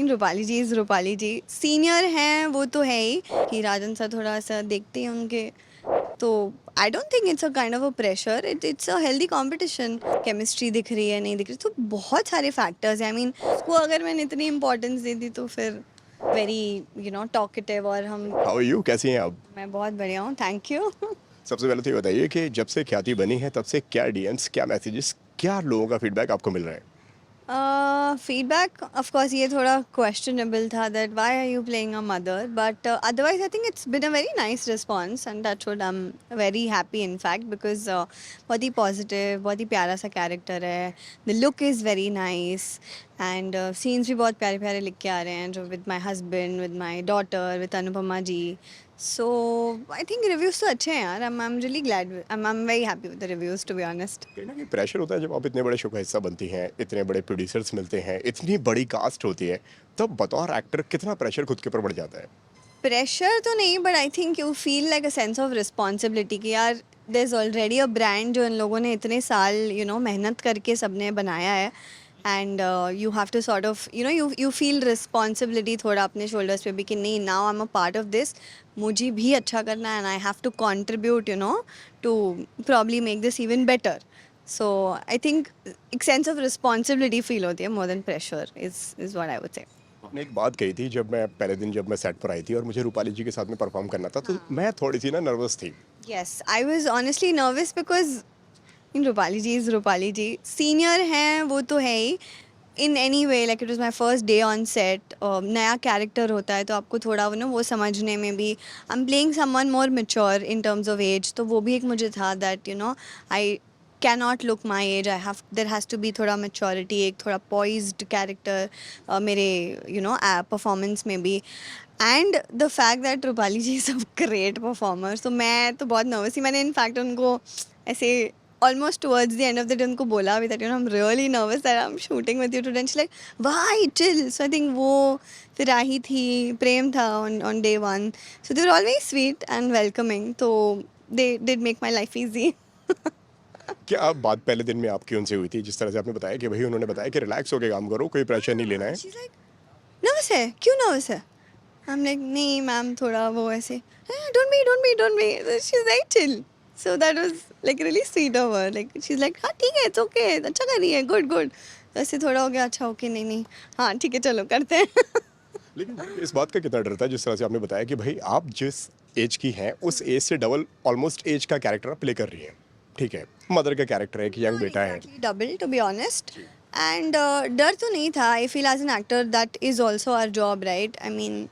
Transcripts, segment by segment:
Rupali ji is Rupali ji, senior हैं वो तो है ही कि राजन सर थोड़ा सा देखते हैं उनके, तो I don't think it's a kind of a pressure, it's a healthy competition. Chemistry दिख रही है नहीं दिख रही, तो बहुत सारे फैक्टर्स हैं। आई मीन उसको अगर मैंने इतनी इंपॉर्टेंस दे दी तो फिर वेरी टॉकेटिव और हम। हाउ आर यू, कैसी हैं आप? मैं बहुत बढ़िया हूँ, थैंक यू। सबसे पहले तो ये बताइए कि जब से ख्याति बनी है तब से क्या डीएम्स, क्या मैसेजेस, क्या लोगों का फीडबैक आपको मिल रहा है? फीडबैक ऑफ कोर्स ये थोड़ा क्वेश्चनेबल था that why are you playing a mother, but otherwise I think it's been a very nice response and that's what I am very happy in fact, because बहुत ही positive, बहुत ही प्यारा सा character है। The look is very nice and scenes भी बहुत प्यारे प्यारे लिख के आ रहे हैं, जो with my husband, with my daughter, with Anupama ji. So I think reviews तो अच्छे हैं यार। I am really glad, I am very happy with the reviews to be honest. कहीं ना कहीं प्रेशर होता है जब आप इतने बड़े शो का हिस्सा बनती हैं, इतने बड़े प्रोड्यूसर्स मिलते हैं, इतनी बड़ी कास्ट होती है, तब बतौर एक्टर कितना प्रेशर खुद के ऊपर बढ़ जाता है? प्रेशर तो नहीं, but I think you feel like a sense of responsibility कि यार there is already a brand जो इन लोगों ने इतने साल मेहनत करके सबने बनाया है, and you have to sort of you feel responsibility थोड़ा अपने शोल्डर्स पे भी कि नहीं, now I am a part of this, मुझे भी अच्छा करना है and I have to contribute to probably make this even better. So I think एक सेंस ऑफ रिस्पॉन्सिबिलिटी फील होती है more than pressure is what I would say. आपने एक बात कही थी जब मैं पहले दिन जब मैं सेट पर आई थी और मुझे रूपाली जी के साथ में परफॉर्म करना था, तो हाँ, मैं थोड़ी सी ना नर्वस थी। yes, I was honestly nervous because Rupali ji is Rupali ji, senior हैं वो तो है ही। In any way like it was my first day on set, नया कैरेक्टर होता है तो आपको थोड़ा वो समझने में भी, I am playing someone more mature in terms of age, तो वो भी एक मुझे था that I can not look my age, I have there has to be थोड़ा मेच्योरिटी, एक थोड़ा पॉइज्ड कैरेक्टर मेरे परफॉर्मेंस में भी। And the fact that Rupali ji is a great performer, तो मैं तो बहुत नर्वस थी। मैंने इनफैक्ट उनको ऐसे almost towards the end of the day उनको बोला भी that I'm really nervous that I'm shooting with you today, and she's like why chill, so I think वो फिर राही थी, प्रेम था on day one, so they were all very sweet and welcoming, so they did make my life easy. क्या आप बात पहले दिन में आपकी उनसे हुई थी, जिस तरह से आपने बताया कि भाई उन्होंने बताया कि रिलैक्स होकर काम करो, कोई प्रेशर नहीं लेना है? she's like nervous है, क्यों nervous है? I'm like नहीं मैम, थोड़ा वो ऐसे don't be, so she's like chill, so that was like really sweet of her, like she's like हाँ ठीक है, it's okay, अच्छा कर रही है, good, ऐसे थोड़ा हो गया, अच्छा ओके, नहीं हाँ ठीक है चलो करते हैं। लेकिन इस बात का कितना डर था जिस तरह से आपने बताया कि भाई आप जिस एज की हैं उस एज से डबल ऑलमोस्ट एज का कैरेक्टर आप प्ले कर रही हैं, ठीक है, मदर का कैरेक्टर है, एक यंग हाँ बेटा है। Exactly double to be honest, and डर तो नहीं था। I feel as an actor that is also our job, right? I mean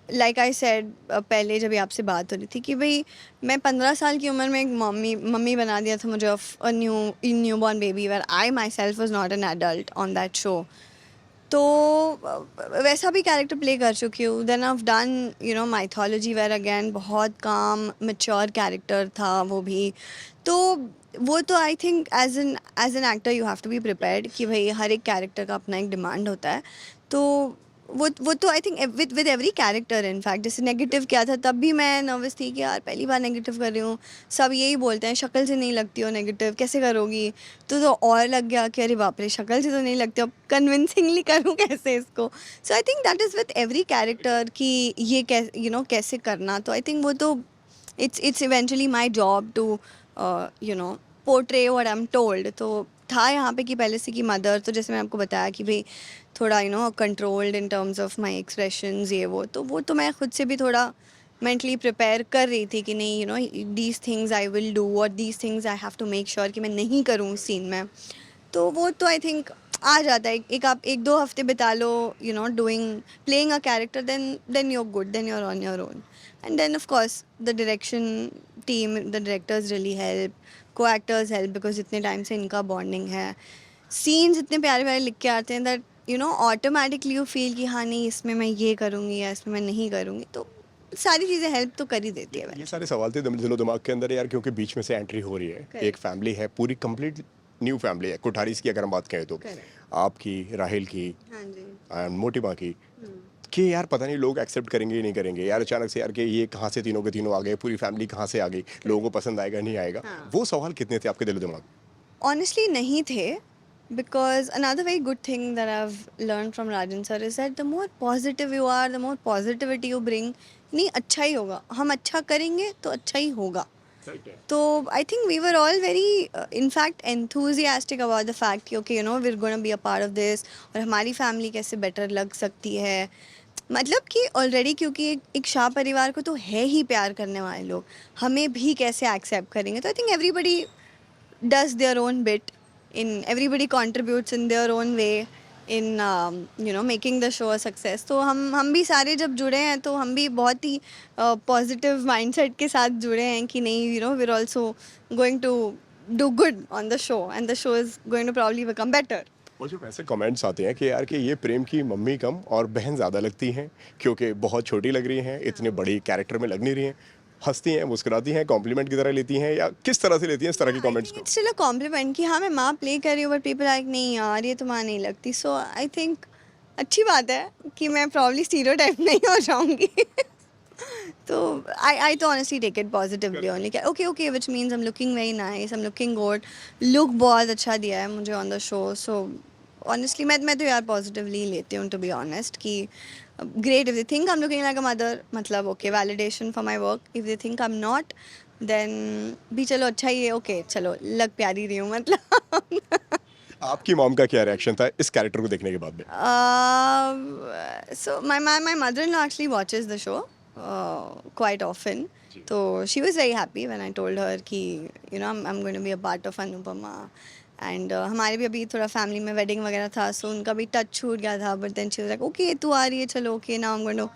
like I said, पहले जब आपसे बात हो रही थी कि भाई मैं 15 साल की उम्र में एक मम्मी बना दिया था मुझे of a new born baby, where I myself was not an adult on that show, तो वैसा भी कैरेक्टर प्ले कर चुकी हूँ। Then I done mythology, where अगेन बहुत काम मेच्योर कैरेक्टर था वो भी, तो वो तो I think as an actor you have to be prepared कि भाई हर एक कैरेक्टर का अपना एक डिमांड होता है, तो वो तो I think with every character. In fact जैसे नेगेटिव क्या था, तब भी मैं नर्वस थी कि यार पहली बार नेगेटिव कर रही हूँ, सब यही बोलते हैं शक्ल से नहीं लगती हो नेगेटिव, कैसे करोगी? तो और लग गया कि अरे बाप रे, शक्ल से तो नहीं लगती, अब कन्विंसिंगली करूँ कैसे इसको? So I think that is with every character कि ये कैसे करना, तो आई थिंक वो तो it's eventually my job to portray what I'm told। तो था यहाँ पे कि पहले से कि मदर, तो जैसे मैं आपको बताया कि भाई थोड़ा controlled in terms of my expressions, ये वो तो मैं खुद से भी थोड़ा मेंटली प्रिपेयर कर रही थी कि नहीं, these things I will do और these things I have to make sure कि मैं नहीं करूँ सीन में। तो वो तो आई थिंक आ जाता है, आप 1-2 हफ्ते बिता लो doing playing a character, then you're good, then you're on your own, and then of course the direction team, the directors really help, co-actors help because इतने टाइम से इनका बॉन्डिंग है, सीन्स इतने प्यारे प्यारे लिख के आते हैं दैट ऑटोमेटिकली यू फील कि हाँ नहीं, इसमें मैं ये करूँगी या इसमें मैं नहीं करूँगी, तो सारी चीज़ें हेल्प तो कर ही देती है ये eventually। सारे सवाल थे दिलो दिमाग के अंदर यार, क्योंकि बीच में से एंट्री हो रही है, एक करेक्ट, फैमिली है पूरी, कंप्लीट न्यू फैमिली है, कोठारीज की अगर हम बात करें तो करेक्ट, आपकी, राहिल की हाँ जी। एंड मोटिमा की, कि यार पता नहीं लोग एक्सेप्ट करेंगे या नहीं करेंगे यार, अचानक से यार कि ये कहाँ से तीनों के तीनों आ गए, पूरी फैमिली कहाँ से आ गई, लोगों को पसंद आएगा नहीं आएगा, हाँ, वो सवाल कितने थे आपके दिलो दिमाग? ऑनेस्टली नहीं थे, Because another very good thing that I've learned from Rajan sir is that the more positive you are, the more positivity you bring, नहीं अच्छा ही होगा. हम अच्छा करेंगे तो अच्छा ही होगा. तो I think we were all very in fact enthusiastic about the fact कि okay, you know, we're going to be a part of this और हमारी फैमिली कैसे बेटर लग सकती है. मतलब कि ऑलरेडी क्योंकि एक शाह परिवार को तो है ही प्यार करने वाले लोग, हमें भी कैसे एक्सेप्ट करेंगे. तो I think everybody does their own bit in everybody contributes in their own way in you know making the show a success. तो हम भी सारे जब जुड़े हैं तो हम भी बहुत ही पॉजिटिव माइंडसेट के साथ जुड़े हैं कि नहीं, you know, we're also going to do good on the show and the show is going to probably become better. और जब ऐसे कमेंट्स आते हैं कि यार कि ये प्रेम की मम्मी कम और बहन ज़्यादा लगती हैं क्योंकि बहुत छोटी लग रही हैं, इतने बड़ी कैरेक्टर में लग नहीं रही हैं, हंसती हैं, मुस्कुराती हैं, कॉम्प्लीमेंट की तरह लेती हैं, या किस तरह से लेती हैं इस तरह की कमेंट्स को? इट्स स्टिल अ कॉम्प्लीमेंट कि हाँ मैं माँ प्ले कर रही हूँ बट पीपल लाइक नहीं यार ये तो माँ नहीं लगती. सो आई थिंक अच्छी बात है कि मैं प्रॉब्ली स्टीरियोटाइप नहीं हो जाऊंगी. तो आई तो honestly take it positively only. Okay okay which means I am looking very nice, I am looking good, look बहुत अच्छा दिया है मुझे on the show. So honestly मैं तो यार पॉजिटिवली लेती हूँ टू बी ऑनेस्ट कि great. If they think I am looking like a mother मतलब okay validation for my work. If they think I am not then भी चलो अच्छा ही है. ओके चलो लग प्यारी रही हूँ मतलब. आपकी मॉम का क्या रिएक्शन था इस कैरेक्टर को देखने के बाद में? So my mother-in-law actually watches the show quite often. So she was very happy when I told her कि you know I'm going to be a part of Anupama. And हमारे भी अभी थोड़ा फैमिली में वेडिंग वगैरह था, so उनका भी टच छूट गया था. But then she was like okay तू आ रही है चलो okay now I'm going to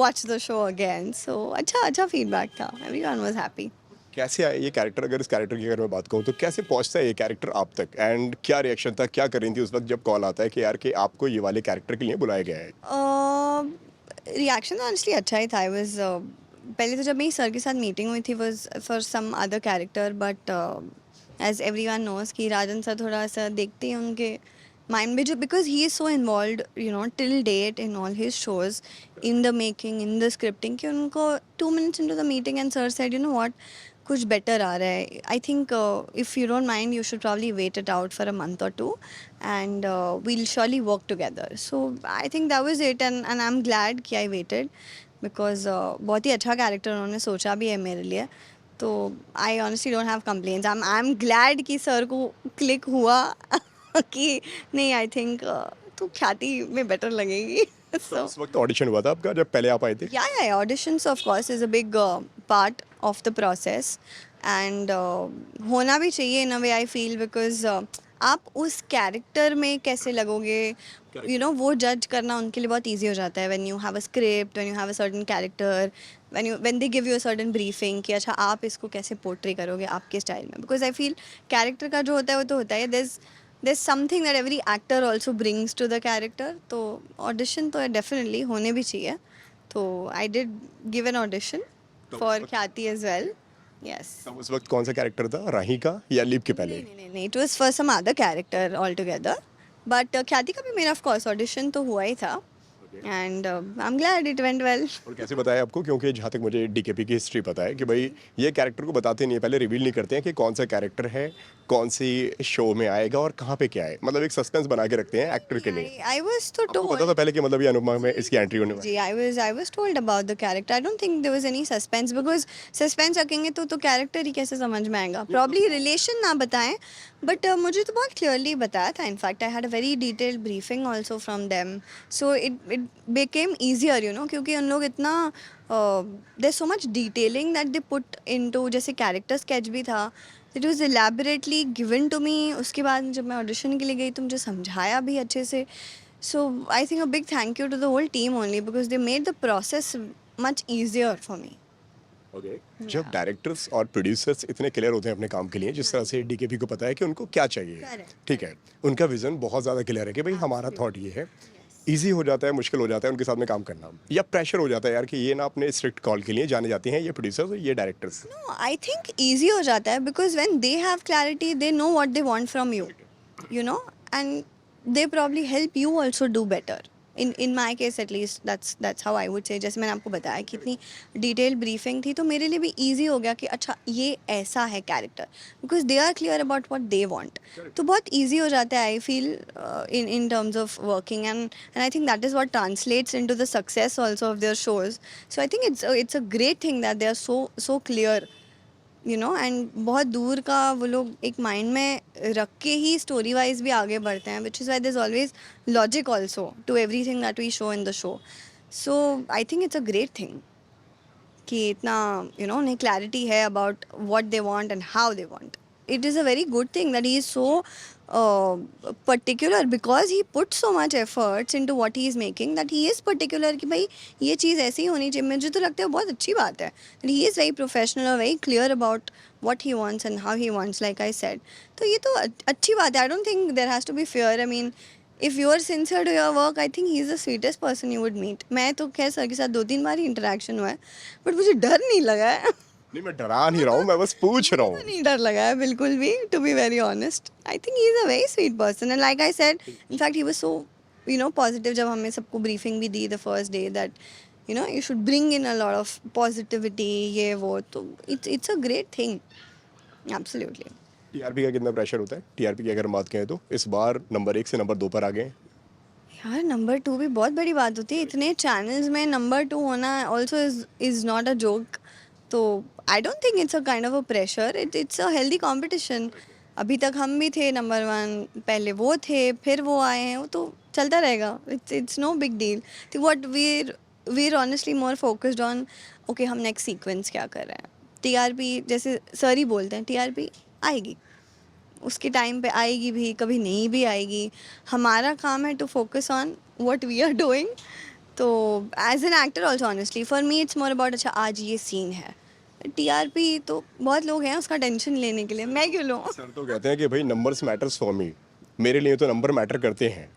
watch the show again. So अच्छा फीडबैक था. Everyone was happy. कैसे आया ये कैरेक्टर? अगर इस कैरेक्टर की अगर मैं बात कहूँ तो कैसे पहुँचता है ये कैरेक्टर आप तक, एंड क्या रिएक्शन था, क्या कर रही थी उस वक्त जब कॉल आता है कि यार कि आपको ये वाले कैरेक्टर के लिए बुलाया गया है? रिएक्शन तो ऑनेस्टली अच्छा ही था. आई वाज पहले तो जब मेरी सर के साथ मीटिंग हुई थी was for some other character but as everyone knows कि राजन सर थोड़ा सा देखते हैं उनके माइंड में जो because he is so involve you know till date in all his shows in the making in the scripting कि उनको 2 minutes into the meeting and sir said you know what कुछ बेटर आ रहा है. I think if you don't mind you should probably wait it out for a month or two and we'll surely work together. So I think that was it and I am glad कि I weighted because बहुत ही अच्छा character उन्होंने सोचा भी है मेरे लिए. तो I honestly don't have complaints. I am glad कि सर को क्लिक हुआ कि नहीं आई थिंक तू ख्याति में बेटर लगेगी. तो उस वक्त ऑडिशन हुआ था आपका जब पहले आप आए थे? Yeah, auditions of course is a big part of the process and होना भी चाहिए in a way I feel because आप उस कैरेक्टर में कैसे लगोगे you know वो जज करना उनके लिए बहुत easy हो जाता है when you have a script, when you have a certain character, when they give you a certain briefing कि अच्छा आप इसको कैसे portray करोगे आपके स्टाइल में. Because I feel कैरेक्टर का जो होता है वो तो होता है. There's something that every actor also brings to the character. तो audition तो definitely होने भी चाहिए. तो I did give an audition for ख्याति as well. Yes. तब उस वक्त कौन सा कैरेक्टर था, राही का या लीप के पहले? नहीं it was for some other character altogether. But ख्याति का भी मेरा of course audition तो हुआ ही था. And I'm glad it went well. और कैसे बताया आपको? क्योंकि जहाँ तक मुझे डीकेपी की हिस्ट्री पता है कि भाई ये कैरेक्टर को बताते नहीं है, पहले रिवील नहीं करते हैं कि कौन सा कैरेक्टर है, कौन सी शो में आएगा और कहाँ पे क्या है. मतलब एक सस्पेंस बना के रखते हैं एक्टर के लिए. I was तो आपको told. पता था पहले कि मतलब ये अनुपमा में इसकी एंट्री होने वाली है? जी I was told about the character. I don't think there was any suspense because suspense रखेंगे तो कैरेक्टर ही कैसे समझ में आएगा. Probably relation ना बताएं but मुझे तो बहुत clearly बताया था. In fact I had a very detailed briefing also from them. So it became easier you know क्योंकि उन लोग इतना there's so much detailing that they put into जैसे character sketch भी था. It was elaborately given to me. उसके बाद जब मैं audition के लिए गई तो मुझे समझाया भी अच्छे से. So I think a big thank you to the whole team only because they made the process much easier for me. Okay. जब डायरेक्टर्स और प्रोड्यूसर्स इतने क्लियर होते हैं अपने काम के लिए, जिस तरह से डीकेपी को पता है कि उनको क्या चाहिए, Correct. ठीक है, उनका विजन बहुत ज़्यादा क्लियर है कि भाई हमारा थॉट ये है. इजी हो जाता है, मुश्किल हो जाता है उनके साथ में काम करना, या प्रेशर हो जाता है यार कि ये ना अपने स्ट्रिक्ट कॉल के लिए जाने जाते हैं ये प्रोड्यूसर्स और ये directors? No, I think easy हो जाता है because when they have clarity, they know what they want from you, you know, and they probably help you also do better. in my case at least that's how I would say. जैसे मैंने आपको बताया कि इतनी detail briefing थी तो मेरे लिए भी easy हो गया कि अच्छा ये ऐसा है character, because they are clear about what they want. तो बहुत easy हो जाता है I feel in terms of working, and I think that is what translates into the success also of their shows. So I think it's a great thing that they are so clear, you know, and बहुत दूर का वो लोग एक mind में रख के ही story wise भी आगे बढ़ते हैं, which is why there's always logic also to everything that we show in the show. So I think it's a great thing कि इतना you know उन्हें क्लैरिटी है about what they want and how they want. It is a very good thing that he is so particular, because he puts so much efforts into what he is making, that he is particular कि भाई ये चीज़ ऐसी ही होनी चाहिए. मुझे तो लगता है बहुत अच्छी बात है. And he is very professional or very clear about what he wants and how he wants, like I said. तो ये तो अच्छी बात है. I don't think there has to be fear. I mean, if you are sincere to your work, I think he is the sweetest person you would meet. मैं तो खैर sir के साथ 2-3 बार ही इंटरेक्शन हुआ है, बट मुझे डर नहीं लगा है. नहीं, मैं डरा नहीं रहा हूँ, मैं बस पूछ रहा हूँ. नहीं डर लगा है बिल्कुल भी, to be very honest. I think he is a very sweet person, and like I said, in fact he was so you know positive जब हमें सबको ब्रीफिंग भी दी the first day, that you know you should bring in a lot of positivity, ये वो. तो it's a great thing, absolutely. TRP का कितना प्रेशर होता है? टीआरपी की अगर हम बात करें तो इस बार नंबर 1 से नंबर 2 पर आ गए हैं. यार नंबर 2 भी बहुत बड़ी बात होती है. इतने चैनल्स में नंबर 2 होना also is not a joke. तो I don't think it's a kind of a pressure. It's a healthy competition. अभी तक हम भी थे नंबर 1, पहले वो थे, फिर वो आए हैं, वो तो चलता रहेगा. It's no big deal. तो what we're honestly more focused on, okay हम नेक्स्ट सीक्वेंस क्या कर रहे हैं. टीआरपी जैसे सर ही बोलते हैं, टीआरपी आएगी, उसके टाइम पे आएगी भी, कभी नहीं भी आएगी. हमारा काम है to focus on what we are doing. तो as an actor also honestly for me it's more about, अच्छा आज ये सीन है. टीआरपी तो बहुत लोग हैं उसका टेंशन लेने के लिए, मैं क्यों लूँ. सर तो कहते हैं कि भाई नंबर्स मैटर्स फॉर मी. मेरे लिए तो नंबर मैटर करते हैं.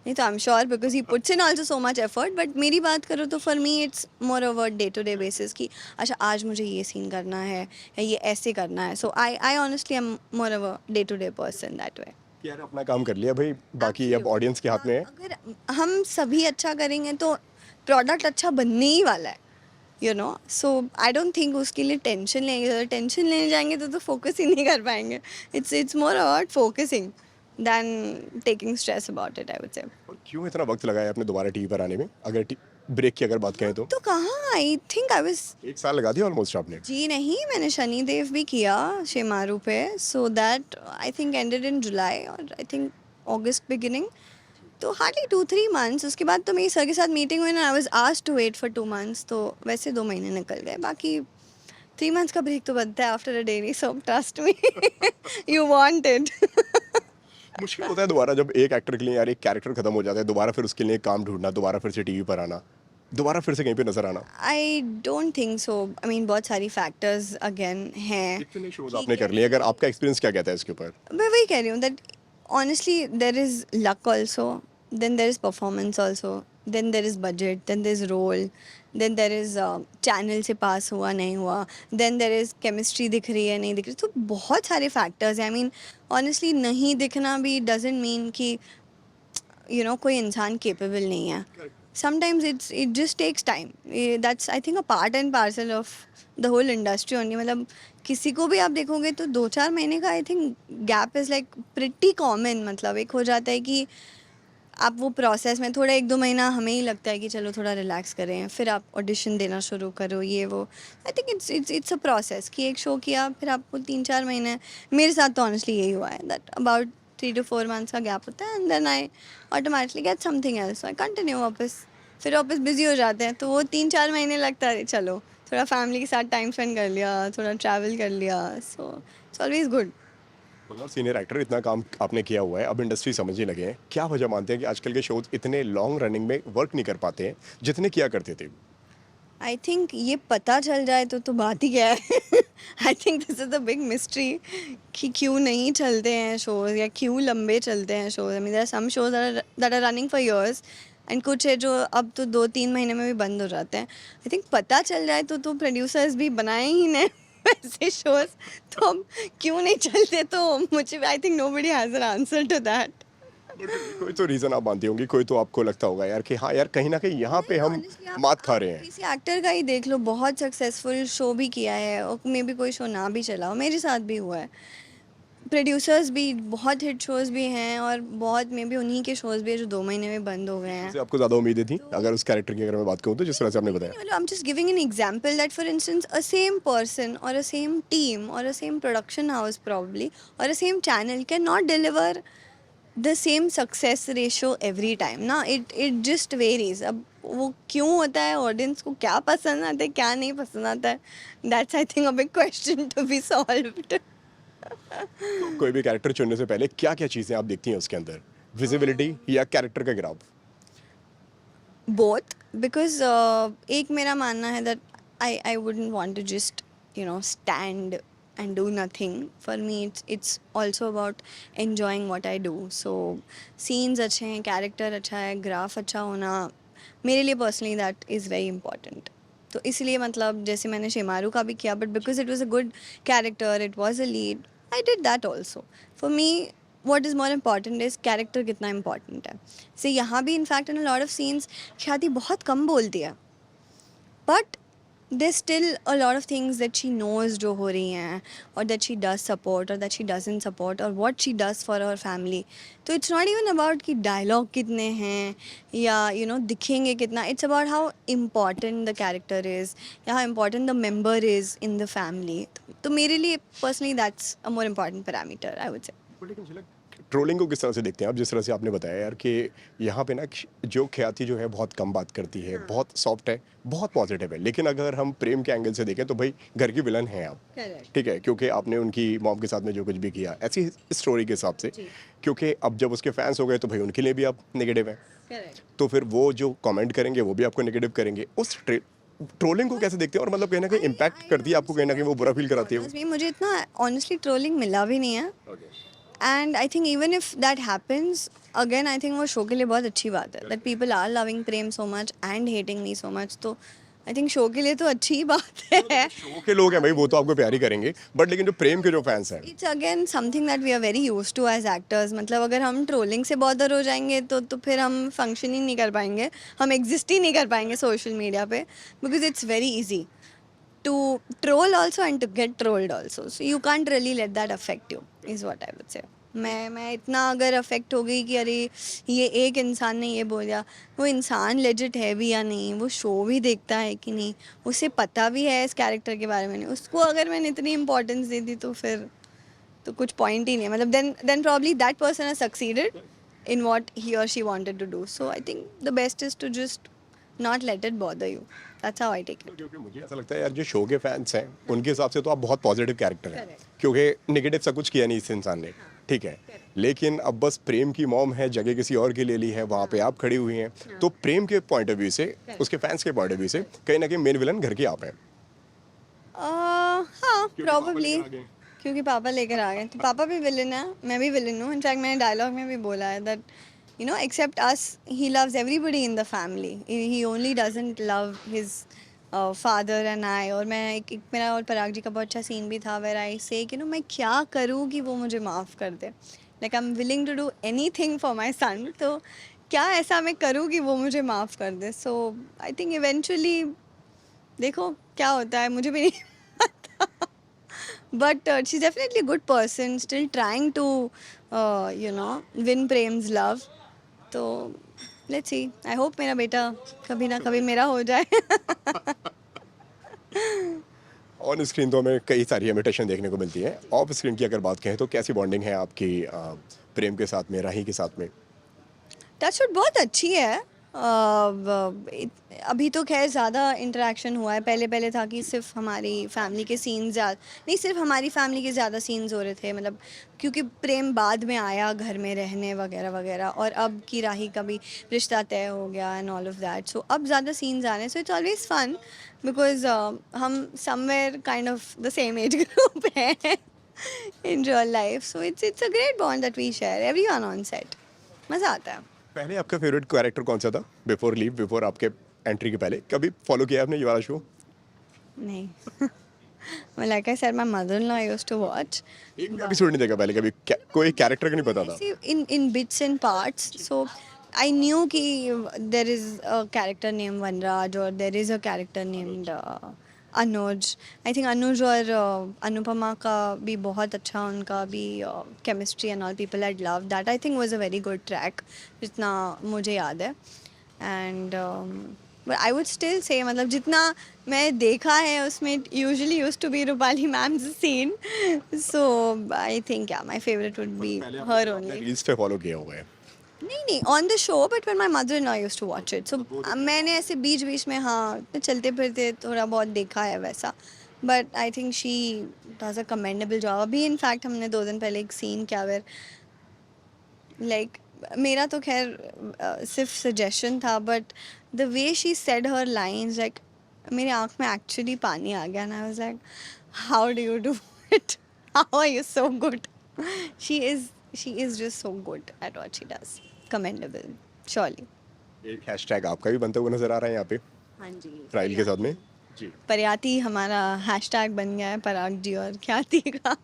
नहीं तो I am sure because he puts in also so much effort. But मेरी बात करो तो for me it's more over day to day basis कि अच्छा आज मुझे ये सीन करना है या ये ऐसे करना है. So I honestly am more over day to day person that way. यार अपना काम कर लिया भाई, बाकी अब ऑडियंस के हाथ में है. अगर हम सभी अच्छा करेंगे तो प्रोडक्ट अच्छा बनने ही वाला है, you know. So I don't think उसके लिए टेंशन लेंगे. अगर टेंशन लेने जाएंगे तो फोकस ही नहीं कर पाएंगे. It's more about focusing than taking stress about it, I would say. और क्यों इतना वक्त लगाया आपने दोबारा टीवी पर आने में? अगर ब्रेक की अगर बात करें तो तो कहाँ, आई थिंक आई वाज 1 साल लगा दिया ऑलमोस्ट आपने. जी नहीं, मैंने शनिदेव भी किया शेमारू पे. So that I think ended in July और आई थिंक अगस्त बिगिनिंग. तो हार्डली 2-3 मंथ्स. उसके बाद तो मेरी सर के साथ मीटिंग हुई ना, I was asked to wait for 2 months. तो वैसे 2 महीने निकल गए. बाकी 3 मंथ्स का ब्रेक तो बनता है after a daily soap, trust me. You want it. मुश्किल होता है दोबारा जब एक एक्टर के लिए यार एक कैरेक्टर खत्म हो जाता है, दोबारा फिर उसके लिए काम ढूंढना, दोबारा फिर से टीवी पर आना, दोबारा फिर से कहीं पे नजर आना. आई don't think so. I mean बहुत सारी फैक्टर्स अगेन हैं. कितने शोज आपने कर लिए? अगर आपका एक्सपीरियंस क्या कहता है इसके ऊपर? मैं वही कह रही हूँ that honestly there is luck also, then there is performance also, then there is budget, then there is role, then there is channel से पास हुआ नहीं हुआ, देन देर इज़ केमिस्ट्री दिख रही है नहीं दिख रही. तो बहुत सारे फैक्टर्स हैं. आई मीन ऑनेस्टली नहीं दिखना भी डजेंट मीन कि यू नो कोई इंसान केपेबल नहीं है. Sometimes it just takes time. That's I think a part and parcel of the whole industry only. मतलब किसी को भी आप देखोगे तो 2-4 महीने का I think gap is like pretty common. मतलब एक हो जाता है कि आप वो प्रोसेस में थोड़ा 1-2 महीना हमें ही लगता है कि चलो थोड़ा रिलैक्स करें, फिर आप ऑडिशन देना शुरू करो, ये वो. आई थिंक इट्स अ प्रोसेस कि एक शो किया फिर आपको 3-4 महीने. मेरे साथ तो ऑनेस्टली यही हुआ है दैट अबाउट 3 to 4 मंथ्स का गैप होता है and then I automatically get something else. I continue वापस, फिर वापस बिजी हो जाते हैं. तो वो 3-4 महीने लगता है चलो थोड़ा फैमिली के साथ टाइम स्पेंड कर लिया, थोड़ा ट्रैवल कर लिया. सो इट्स ऑलवेज गुड. मतलब सीनियर एक्टर, इतना काम आपने किया हुआ है, अब इंडस्ट्री समझने लगे हैं. क्या वजह मानते हैं कि आजकल के शोज इतने लॉन्ग रनिंग में वर्क नहीं कर पाते हैं जितने किया करते थे? आई थिंक ये पता चल जाए तो बात ही क्या है. I think this is the big mystery कि क्यों नहीं चलते हैं शोज़ या क्यों लंबे चलते हैं shows. I mean there are some shows that are running for years and कुछ है जो अब तो 2-3 महीने में भी बंद हो जाते हैं. आई थिंक पता चल जाए तो प्रोड्यूसर्स भी बनाए ही नहीं वैसे शोज़. तो अब क्यों नहीं चलते, तो मुझे I think nobody has an answer to that. कोई तो रीज़न आप मानती होंगी, कोई तो आपको लगता होगा यार कि हाँ यार, कहीं न कहीं यहाँ पे हम Honestly, मात खा रहे हैं। किसी एक्टर का ही देख लो, बहुत सक्सेसफुल शो भी किया है और मे बी कोई शो ना भी चला हो, मेरे साथ भी हुआ है। प्रोड्यूसर्स भी बहुत हिट शोज भी हैं और बहुत मे बी उन्हीं के शोज भी है जो 2 महीने में बंद हो गए हैं। इससे आपको ज़्यादा उम्मीदें थी, तो अगर उस कैरेक्टर की अगर मैं बात करूँ तो जिस तरह से आपने बताया? I am just giving an example that for instance a same person और अ सेम टीम और अ सेम प्रोडक्शन हाउस probably और अ same channel can not deliver the same success ratio every time ना, इट जस्ट वेरीज। अब वो क्यों होता है, audience को क्या पसंद आता है क्या नहीं पसंद आता है, that's I think a big question to be solved. तो कोई भी कैरेक्टर चुनने से पहले क्या-क्या चीज़ें आप देखती हैं उसके अंदर? विज़िबिलिटी या कैरेक्टर का गिराव? बोथ, बिकॉज एक मेरा मानना है that I wouldn't want to just stand and do nothing. For me it's also about enjoying what I do. So scenes अच्छे हैं, कैरेक्टर अच्छा है, ग्राफ अच्छा होना, मेरे लिए personally that is very important. तो इसलिए मतलब जैसे मैंने शेमारू का भी किया, but because it was a good character, it was a lead, I did that also. For me what is more important is character कितना important है। से यहाँ भी in fact in lot of scenes Khyati बहुत कम बोलती है, but there still a lot of things that she knows जो हो रही हैं, और दैट शी डज सपोर्ट और दैट शी डजंट सपोर्ट, और what she does for our family. तो इट्स नॉट इवन अबाउट कि डायलॉग कितने हैं या दिखेंगे कितना, it's about how important the character is या how important the member is in the family. तो मेरे लिए personally that's a more important parameter I would say. Trolling को किस तरह से देखते हैं आप? जिस तरह से आपने बताया यार कि यहाँ पे ना जो ख्याति जो है बहुत कम बात करती है, बहुत सॉफ्ट है, बहुत पॉजिटिव है, लेकिन अगर हम प्रेम के एंगल से देखें तो भाई घर की विलन हैं आप। करेक्ट। ठीक है, क्योंकि आपने उनकी मॉम के साथ में जो कुछ भी किया ऐसी स्टोरी के हिसाब से, जी। क्योंकि अब जब उसके फैंस हो गए तो भाई उनके लिए भी आप नेगेटिव हैं, करेक्ट। तो फिर वो जो कमेंट करेंगे वो भी आपको नेगेटिव करेंगे। उस ट्रोलिंग को कैसे देखते हैं, और मतलब कहीं ना कहीं इम्पैक्ट करती है आपको, कहीं ना कहीं वो बुरा फील कराती है वो? मुझे इतना ऑनेस्टली ट्रोलिंग मिला भी नहीं है, and I think even if that happens again, I think वो शो के लिए बहुत अच्छी बात है that people are loving Prem so much and hating me so much. तो आई थिंक शो के लिए तो अच्छी ही बात है। शो के लोग हैं भाई, वो तो आपको प्यार ही करेंगे, बट लेकिन जो प्रेम के जो फैंस हैं, it's again something that we are very use to as actors. मतलब अगर हम ट्रोलिंग से बॉदर हो जाएंगे तो फिर हम फंक्शन ही नहीं कर पाएंगे, हम एग्जिस्ट ही नहीं कर पाएंगे सोशल मीडिया पे, because it's very easy to troll also and to get trolled also, so you can't really let that affect you is what I would say। मैं इतना अगर अफेक्ट हो गई कि अरे ये एक इंसान ने ये बोल दिया, वो इंसान लेजिट है भी या नहीं, वो शो भी देखता है कि नहीं, उसे पता भी है इस कैरेक्टर के बारे में नहीं, उसको अगर मैंने इतनी इंपॉर्टेंस दे दी तो फिर तो कुछ पॉइंट ही नहीं है। मतलब then probably that person has succeeded in what he or she wanted to do, so I think the best is to just not let it bother you, that's how I take it। क्योंकि मुझे ऐसा लगता है यार जो show के fans हैं उनके हिसाब से तो आप बहुत पॉजिटिव कैरेक्टर हैं, Correct। क्योंकि नेगेटिव सा कुछ किया नहीं इस इंसान ने। ठीक है, लेकिन अब बस प्रेम की मॉम है, जगह किसी और के लिए ली है, वहाँ पे आप खड़ी हुई हैं, तो प्रेम के पॉइंट ऑफ व्यू से, उसके फैंस के पॉइंट ऑफ व्यू से कहीं ना कहीं मेन विलन घर की आप हैं। हाँ क्योंकि पापा प्रॉब्ली, लेकर आ गए। क्योंकि पापा लेकर आ गए, तो पापा भी विलन है, मैं भी विलन हूँ। इनफैक्ट मैंने डायलॉग में भी बोला है that except us he loves everybody in the family, he only doesn't love his father and I. और मैं एक मेरा और पराग जी का बहुत अच्छा सीन भी था वेर आई से कि मैं क्या करूँ कि वो मुझे माफ़ कर दे, like I am willing to do anything for my son, तो क्या ऐसा मैं करूँ कि वो मुझे माफ़ कर दे। सो आई थिंक इवेंचुअली देखो क्या होता है, मुझे भी नहीं पता, but she's definitely a good person, still trying to win Prem's love। तो let's see, I hope मेरा बेटा कभी ना कभी मेरा हो जाए। ऑन स्क्रीन तो हमें कई सारी इमिटेशन देखने को मिलती है, ऑफ स्क्रीन की अगर बात करें तो कैसी बॉन्डिंग है आपकी प्रेम के साथ में, राही के साथ में? टचवुड बहुत अच्छी है। अभी तो खैर ज़्यादा इंटरेक्शन हुआ है, पहले पहले था कि सिर्फ हमारी फैमिली के सीन्स ज़्यादा नहीं, सिर्फ हमारी फैमिली के ज़्यादा सीन्स हो रहे थे, मतलब क्योंकि प्रेम बाद में आया घर में रहने वगैरह वगैरह, और अब की राही का भी रिश्ता तय हो गया and all of that, so अब ज़्यादा सीन्स आ रहे हैं, so it's always fun because हम somewhere kind of the same age group हैं in real life, so it's a great bond that we share everyone on set, मज़ा आता है। पहले आपका फेवरेट कैरेक्टर कौन सा था? बिफोर लीव, बिफोर आपके एंट्री के पहले कभी फॉलो किया आपने ये वाला शो? नहीं Like I said, my mother-in-law used to watch. एक भी एपिसोड नहीं देखा पहले कभी कोई कैरेक्टर का नहीं पता था See, in bits and parts. So I knew कि there is a character named Vanraj or there is a character named Anuj. I think Anuj और अनुपमा का भी बहुत अच्छा उनका भी chemistry and all people had loved that. I think was a very good track जितना मुझे याद है. And but I would still say मतलब जितना मैं देखा है उसमें usually used to be Rupali ma'am's scene. So I think yeah, my favorite would be her only. Reels पे फॉलो किया हुआ है नहीं on the show but when my mother-in-law used to watch it. So मैंने ऐसे बीच में हाँ चलते फिरते थोड़ा बहुत देखा है वैसा. But I think she does a commendable job. अभी in fact हमने 2 दिन पहले एक scene किया where like मेरा तो खैर सिर्फ सजेशन था but the way she said her lines like मेरे आँख में एक्चुअली पानी आ गया ना I was like how do you do it how are you so good she is just so good at what she does commendable surely. एक hashtag आपका भी बनता हुआ नजर आ रहा है यहाँ पे हाँ जी ट्रायल के साथ में जी परियाती हमारा हैशटैग बन गया है पराग जी और ख्याति का.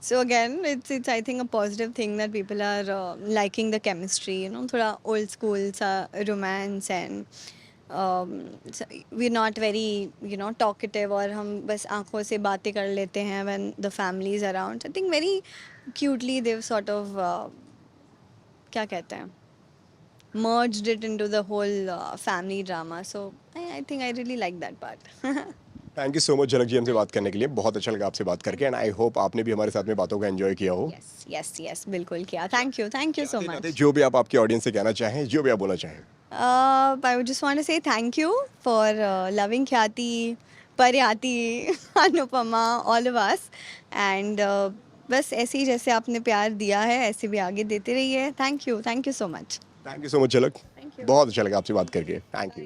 So again it's I think a positive thing that people are liking the chemistry you know थोड़ा ओल्ड स्कूल सा romance and we not very you know talkative और हम बस आंखों से बातें कर लेते हैं when the family is around. I think very cutely Dev sort of क्या कहते हैं merged it into the whole family drama. So I think I really like that part. Thank you so much झलक जी हमसे बात करने के लिए बहुत अच्छा लगा आपसे बात करके एंड आई होप आपने भी हमारे साथ में बातों को एंजॉय किया हो yes, बिल्कुल किया. Thank you so much. जो भी आप आपके ऑडियंस से कहना चाहें जो भी आप बोलना चाहें I would just want to say thank you for loving Khyati, Paryati, Anupama, all of us. And बस ऐसे ही जैसे आपने प्यार दिया है ऐसे भी आगे देते रहिए. Thank you so much. Thank you so much झलक Thank you. बहुत अच्छा लगा आपसे बात करके थैंक यू